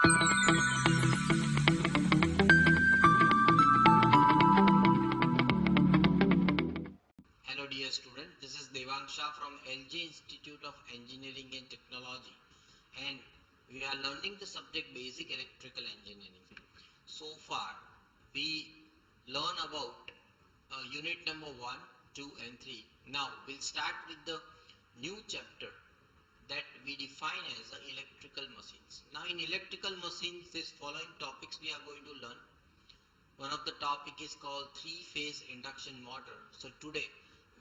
Hello dear student, this is Devang Shah from LG Institute of Engineering and Technology, and we are learning the subject Basic Electrical Engineering. So far we learn about unit number 1, 2 and 3. Now we'll start with the new chapter that we define as electrical machines. Now in electrical machines, these following topics we are going to learn. One of the topic is called three-phase induction motor. So today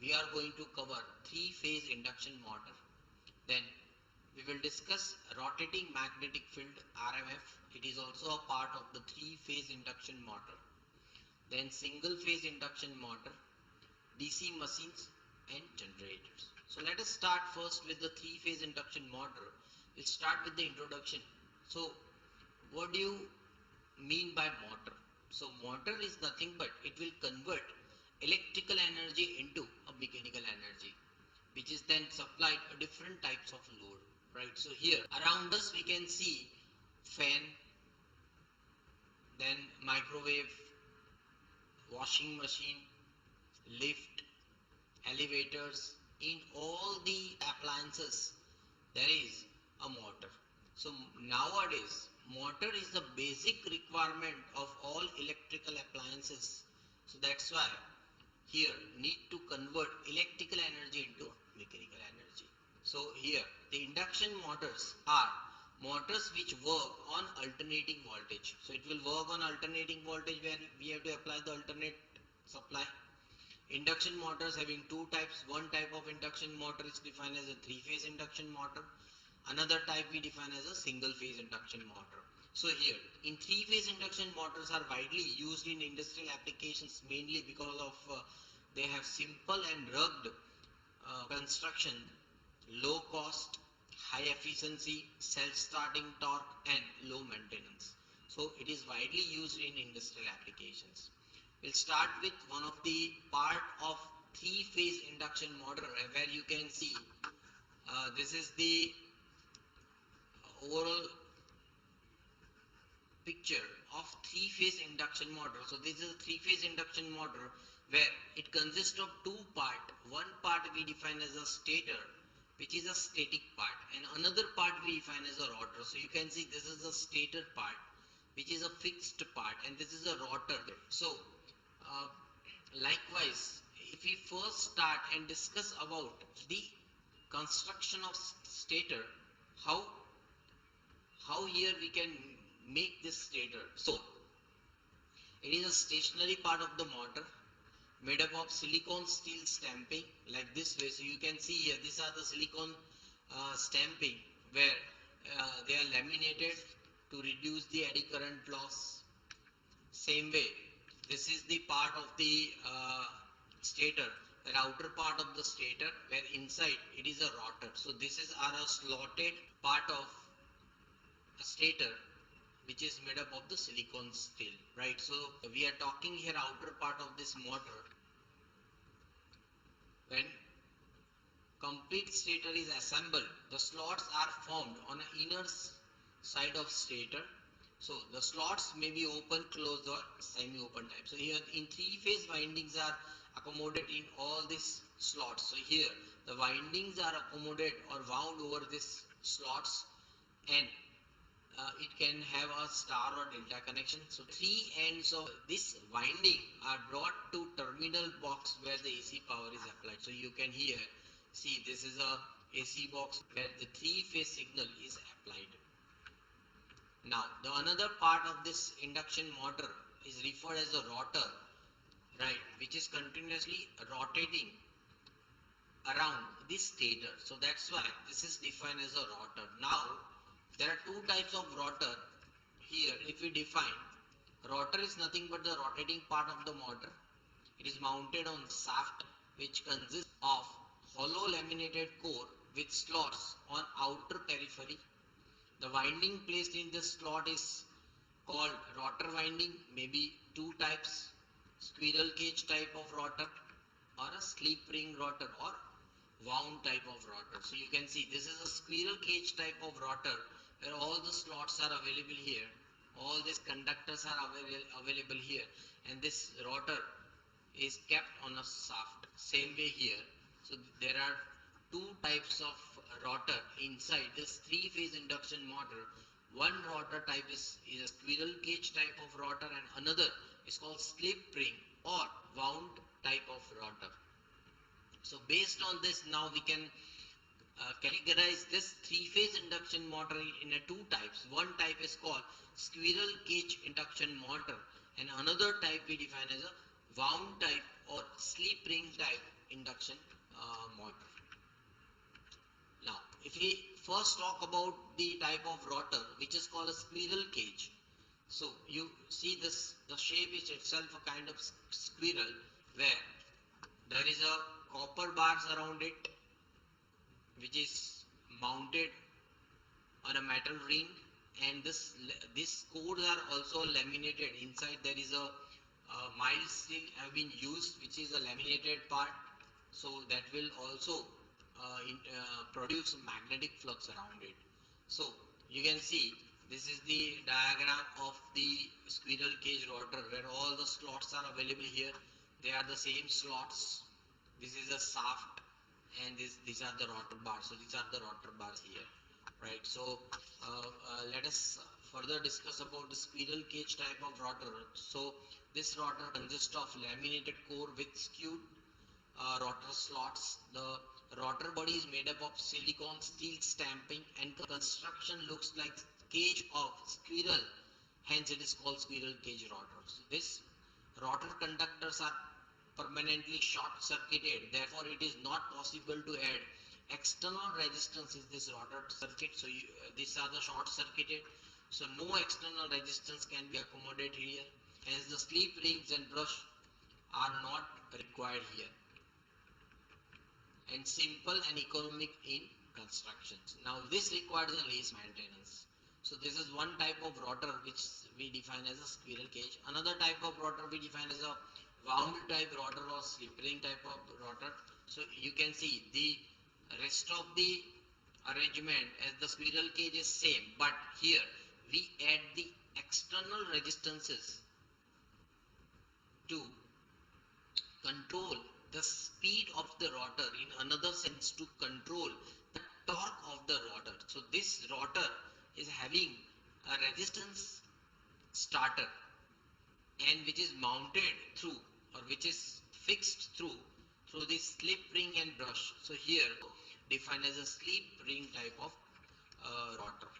we are going to cover three-phase induction motor. Then we will discuss rotating magnetic field RMF. It is also a part of the three-phase induction motor. Then single-phase induction motor, DC machines and generators. So let us start first with the three-phase induction motor. We'll start with the introduction. So what do you mean by motor? So motor is nothing but it will convert electrical energy into a mechanical energy, which is then supplied to different types of load, right? So here around us we can see fan, then microwave, washing machine, lift, elevators. In all the appliances there is a motor. So nowadays motor is the basic requirement of all electrical appliances. So that's why here need to convert electrical energy into mechanical energy. So here the induction motors are motors which work on alternating voltage. So it will work on alternating voltage where we have to apply the alternate supply. Induction motors having two types. One type of induction motor is defined as a three-phase induction motor. Another type we define as a single-phase induction motor. So here, in three-phase induction motors are widely used in industrial applications mainly because of they have simple and rugged construction, low cost, high efficiency, self-starting torque and low maintenance. So it is widely used in industrial applications. We'll start with one of the part of three-phase induction motor where you can see this is the overall picture of three-phase induction motor. So this is a three-phase induction motor where it consists of two parts. One part we define as a stator, which is a static part, and another part we define as a rotor. So you can see this is a stator part, which is a fixed part, and this is a rotor. So uh, likewise, if we first start and discuss about the construction of stator, how here we can make this stator. So it is a stationary part of the motor made up of silicon steel stamping like this way. So you can see here these are the silicon stamping where they are laminated to reduce the eddy current loss. Same way, this is the part of the stator, the outer part of the stator where inside it is a rotor. So this is a slotted part of a stator which is made up of the silicon steel, right? So we are talking here outer part of this motor. When complete stator is assembled, the slots are formed on the inner side of stator. So the slots may be open, closed or semi-open type. So here in three-phase windings are accommodated in all these slots. So here the windings are accommodated or wound over these slots, and it can have a star or delta connection. So three ends of this winding are brought to terminal box where the AC power is applied. So you can here see this is a AC box where the three-phase signal is applied. Now the another part of this induction motor is referred as a rotor, right, which is continuously rotating around this stator. So that's why this is defined as a rotor. Now there are two types of rotor. Here if we define, rotor is nothing but the rotating part of the motor. It is mounted on shaft which consists of hollow laminated core with slots on outer periphery. The winding placed in this slot is called rotor winding, maybe two types, squirrel cage type of rotor or a slip ring rotor or wound type of rotor. So you can see this is a squirrel cage type of rotor where all the slots are available here, all these conductors are available here, and this rotor is kept on a shaft. Same way here. So there are two types of rotor inside this three-phase induction motor. One rotor type is a squirrel cage type of rotor, and another is called slip ring or wound type of rotor. So based on this, now we can categorize this three-phase induction motor in a two types. One type is called squirrel cage induction motor, and another type we define as a wound type or slip ring type induction motor. Now, if we first talk about the type of rotor which is called a squirrel cage. So you see this, the shape is itself a kind of squirrel, where there is a copper bars around it which is mounted on a metal ring, and this cores are also laminated. Inside there is a mild steel have been used, which is a laminated part, so that will also produce magnetic flux around it. So you can see this is the diagram of the squirrel cage rotor, where all the slots are available here. They are the same slots. This is a shaft, and these are the rotor bars. So these are the rotor bars here, right? So let us further discuss about the squirrel cage type of rotor. So this rotor consists of laminated core with skewed rotor slots. The rotor body is made up of silicon steel stamping, and construction looks like cage of squirrel. Hence, it is called squirrel cage rotor. So this rotor conductors are permanently short circuited. Therefore, it is not possible to add external resistance in this rotor circuit. So these are the short circuited. So no external resistance can be accommodated here. Hence, the slip rings and brush are not required here, and simple and economic in constructions. Now this requires a less maintenance. So this is one type of rotor which we define as a squirrel cage. Another type of rotor we define as a wound type rotor or slip ring type of rotor. So you can see the rest of the arrangement as the squirrel cage is same, but here we add the external resistances to control the speed of the rotor, in another sense to control the torque of the rotor. So this rotor is having a resistance starter, and which is mounted through, or which is fixed through this slip ring and brush. So here defined as a slip ring type of rotor.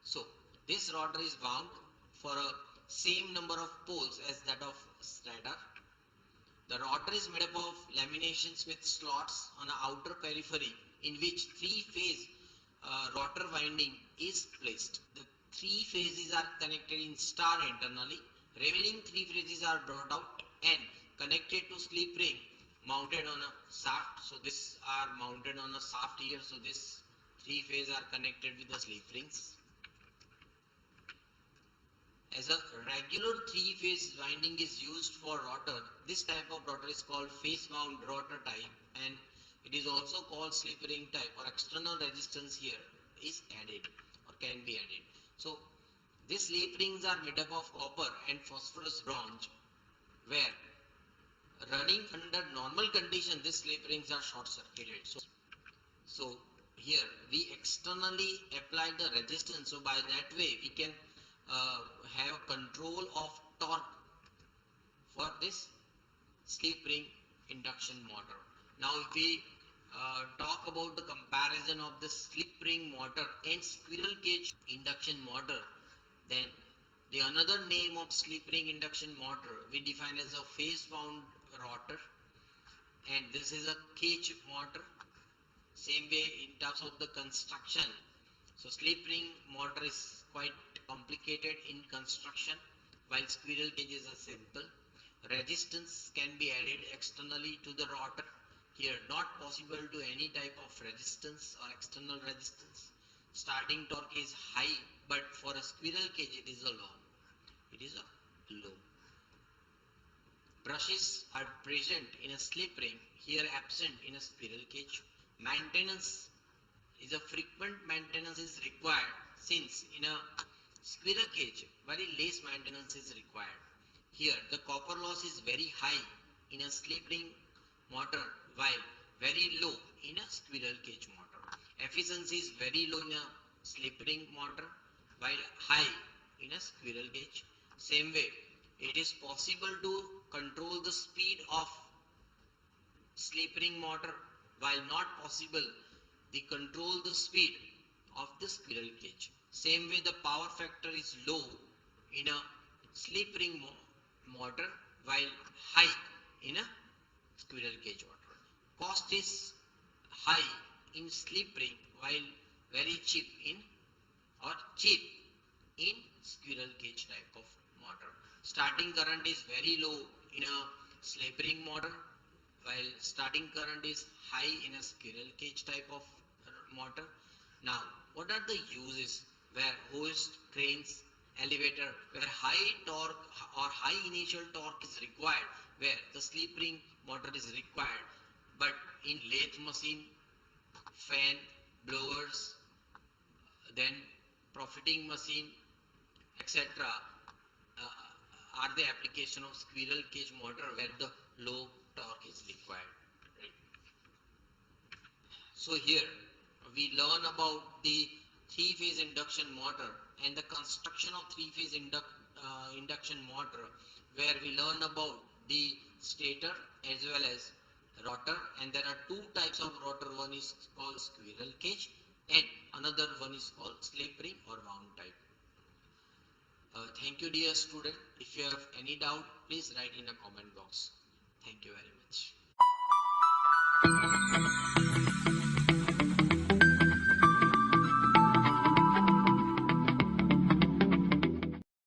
So this rotor is wound for a same number of poles as that of stator. The rotor is made up of laminations with slots on the outer periphery, in which three-phase rotor winding is placed. The three phases are connected in star internally. Remaining three phases are brought out and connected to slip ring mounted on a shaft. So this are mounted on a shaft here. So this three phase are connected with the slip rings. As a regular three-phase winding is used for rotor, this type of rotor is called face mount rotor type, and it is also called slip ring type, or external resistance here is added or can be added. So these slip rings are made up of copper and phosphorus bronze, where running under normal condition these slip rings are short circuited. So here we externally apply the resistance, so by that way we can have control of torque for this slip ring induction motor. Now if we talk about the comparison of the slip ring motor and squirrel cage induction motor, then the another name of slip ring induction motor we define as a phase wound rotor, and this is a cage motor. Same way in terms of the construction. So slip ring motor is quite complicated in construction, while squirrel cage is a simple. Resistance can be added externally to the rotor. Here not possible to any type of resistance or external resistance. Starting torque is high, but for a squirrel cage it is a low. It is a low. Brushes are present in a slip ring, here absent in a squirrel cage. Maintenance is a frequent maintenance is required since in a squirrel cage very less maintenance is required. Here the copper loss is very high in a slip ring motor while very low in a squirrel cage motor. Efficiency is very low in a slip ring motor while high in a squirrel cage. Same way, it is possible to control the speed of slip ring motor while not possible the control the speed of the squirrel cage. Same way the power factor is low in a slip ring motor while high in a squirrel cage motor. Cost is high in slip ring while very cheap in or cheap in squirrel cage type of motor. Starting current is very low in a slip ring motor while starting current is high in a squirrel cage type of motor. Now, what are the uses where hoist, cranes, elevator, where high torque or high initial torque is required, where the slip ring motor is required, but in lathe machine, fan, blowers, then profiting machine, etc. Are the application of squirrel cage motor where the low torque is required. Right? So here we learn about the three-phase induction motor and the construction of three-phase induction motor, where we learn about the stator as well as rotor, and there are two types of rotor. One is called squirrel cage and another one is called slip ring or wound type. Thank you, dear student. If you have any doubt, please write in the comment box. Thank you very much.